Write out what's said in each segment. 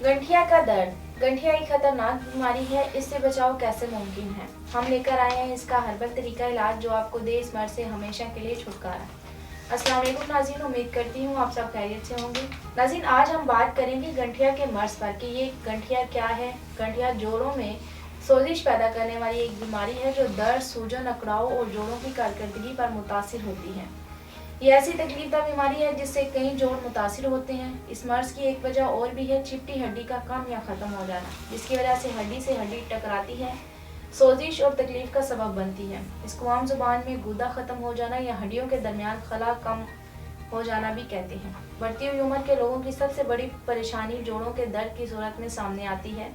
गठिया का दर्द। गठिया एक खतरनाक बीमारी है, इससे बचाव कैसे मुमकिन है? हम लेकर आए हैं इसका हर्बल तरीका इलाज जो आपको दे इस मर्ज से हमेशा के लिए छुटकारा। अस्सलाम वालेकुम नाज़रीन, उम्मीद करती हूँ आप सब खैरियत से होंगे। नाज़रीन, आज हम बात करेंगे गठिया के मर्ज पर कि ये गठिया क्या है। गठिया जोड़ों में सोजिश पैदा करने वाली एक बीमारी है जो दर्द, सूजन, अकड़ाव और जोड़ों की कारकर्दगी पर मुतासिर होती है। ये ऐसी तकलीफदा बीमारी है जिससे कई जोड़ मुतासिर होते हैं। इस मर्ज की एक वजह और भी है चिपटी हड्डी का कम या ख़त्म हो जाना, जिसकी वजह से हड्डी टकराती है, सोजिश और तकलीफ का सबब बनती है। इसको आम जुबान में गूदा ख़त्म हो जाना या हड्डियों के दरमियान खला कम हो जाना भी कहते हैं। बढ़ती हुई उम्र के लोगों की सबसे बड़ी परेशानी जोड़ों के दर्द की सूरत में सामने आती है।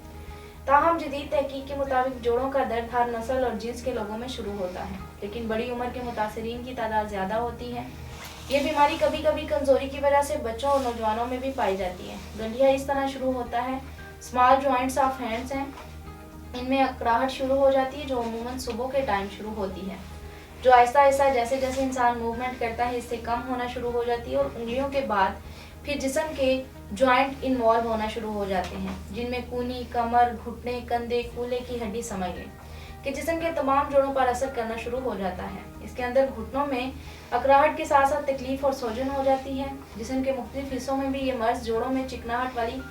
ताहम जदीद तहकीक के मुताबिक जोड़ों का दर्द हर नस्ल और जिन्स के लोगों में शुरू होता है, लेकिन बड़ी उम्र के मुतासरीन की तादाद ज़्यादा होती है। ये बीमारी कभी कभी कमजोरी की वजह से बच्चों और नौजवानों में भी पाई जाती है। गठिया इस तरह शुरू होता है। स्मॉल जॉइंट्स ऑफ हैंड्स हैं, इनमें अकड़ाहट शुरू हो जाती है जो अमूमन सुबह के टाइम शुरू होती है, जो आहिस्ता आहिस्ता जैसे जैसे इंसान मूवमेंट करता है इससे कम होना शुरू हो जाती है और उंगलियों के बाद फिर जिस्म के जॉइंट इन्वॉल्व होना शुरू हो जाते हैं, जिनमें कूनी, कमर, घुटने, कंधे, कूल्हे की हड्डी समझ लें कि जिस्म के तमाम जोड़ों पर असर करना शुरू हो जाता है। इसके अंदर घुटनों में अकड़ाहट के साथ साथ तकलीफ और सोजन हो जाती है। जिस्म के मुख्तलिफ हिस्सों में भी ये मर्ज जोड़ों में चिकनाहट वाली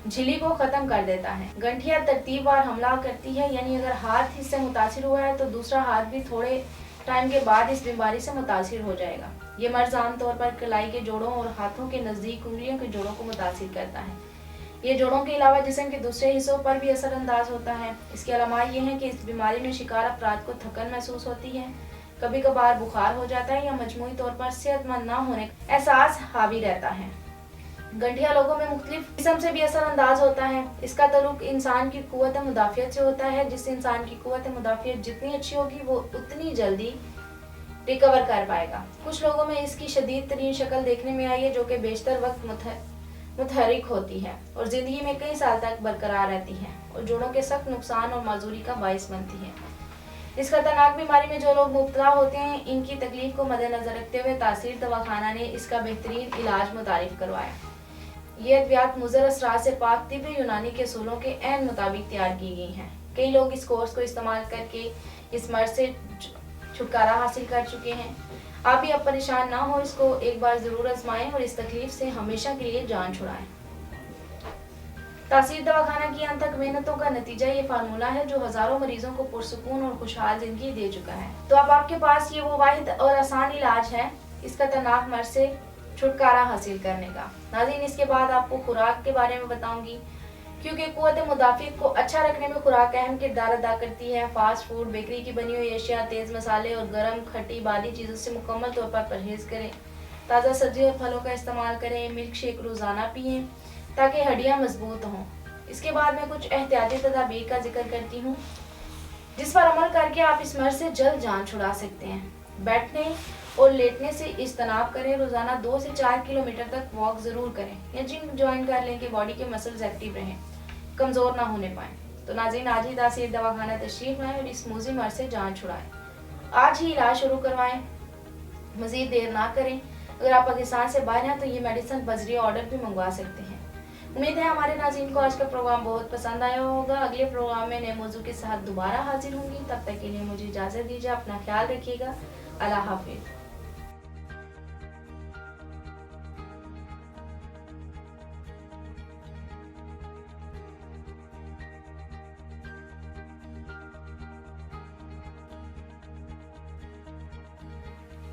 झिल्ली को खत्म कर देता है। गठिया तरतीबवार हमला करती है, यानी अगर हाथ इससे मुतासिर हुआ है तो दूसरा हाथ भी थोड़े टाइम के बाद इस बीमारी से मुतासिर हो जाएगा। ये मर्ज आमतौर पर कलाई के जोड़ों और हाथों के नज़दीक उंगलियों के जोड़ों को मुतासिर करता है। ये जोड़ों के अलावा जिस्म के दूसरे हिस्सों पर भी असरअंदाज होता है। इसके अलावा ये है कि इस बीमारी में शिकार अफराद को थकन महसूस होती है, कभी कभार बुखार हो जाता है या मजमूई तौर पर सेहतमंद ना होने का एहसास हावी रहता है। गठिया लोगों में मुख्तलिफ किस्म से भी असरअंदाज होता है। इसका ताल्लुक इंसान की कुव्वत मुदाफ़ियत से होता है। जिस इंसान की कुव्वत मुदाफ़ियत जितनी अच्छी होगी वो उतनी जल्दी रिकवर कर पाएगा। कुछ लोगों में इसकी शदीद तरीन शक्ल देखने में आई है जो कि बेशतर वक्त मुतहरिक होती है और ज़िंदगी में कई साल तक बरकरार रहती है और जोड़ों के सख्त नुकसान और माजूरी का बाइस बनती है। इस खतरनाक बीमारी में जो लोग मुब्तला होते हैं, इनकी तकलीफ को मद्देनजर रखते हुए तासीर दवाखाना ने इसका बेहतरीन इलाज मुतारिफ करवाया। ये अद्वियात मुज़र असरात से पाक तिब्बी यूनानी के असूलों के ऐन मुताबिक तैयार की गई हैं। कई लोग इस कोर्स को इस्तेमाल करके इस मर्ज से छुटकारा हासिल कर चुके हैं। आप भी अब परेशान ना हो, इसको एक बार ज़रूर आजमाएं और इस तकलीफ से हमेशा के लिए जान छुड़ाएं। तासीर दवाखाना की अनथक मेहनतों का नतीजा ये फार्मूला है जो हजारों मरीजों को पुरसुकून और खुशहाल जिंदगी दे चुका है। तो अब आपके पास ये वो वाहिद और आसान इलाज है इस खतरनाक मर्ज से छुटकारा हासिल करने का। नाज़रीन, इसके बाद आपको खुराक के बारे में बताऊंगी, क्योंकि कुव्वत मुदाफ़ियत को अच्छा रखने में खुराक अहम किरदार अदा करती है। फास्ट फूड, बेकरी की बनी हुई अशिया, तेज़ मसाले और गर्म खट्टी बादी चीज़ों से मुकम्मल तौर पर परहेज़ करें। ताज़ा सब्जी और फलों का इस्तेमाल करें। मिल्क शेक रोज़ाना पिएँ ताकि हड्डियाँ मजबूत हों। इसके बाद मैं कुछ एहतियाती तदाबीर का जिक्र करती हूँ जिस पर अमल करके आप इस मर्ज से जल्द जान छुड़ा सकते हैं। बैठने और लेटने से इज्तनाब करें। रोज़ाना 2 से 4 किलोमीटर तक वॉक ज़रूर करें या जिम ज्वाइन कर लें कि बॉडी के मसल्स एक्टिव रहें, कमज़ोर ना होने पाएँ। तो नाज़रीन, आज ही तासीर दवाखाना तशरीफ़ लाएं और इस मूज़ी मर्ज से जान छुड़ाएं। आज ही इलाज शुरू करवाएं, मज़ीद देर ना करें। अगर आप पाकिस्तान से बाहर हैं तो ये मेडिसिन बजरिया ऑर्डर भी मंगवा सकते हैं। उम्मीद है हमारे नाज़रीन को आज का प्रोग्राम बहुत पसंद आया होगा। अगले प्रोग्राम में नए मौजू के साथ दोबारा हाजिर होंगी। तब तक के लिए मुझे इजाज़त दीजिए। अपना ख्याल रखिएगा। अल्लाह हाफिज़।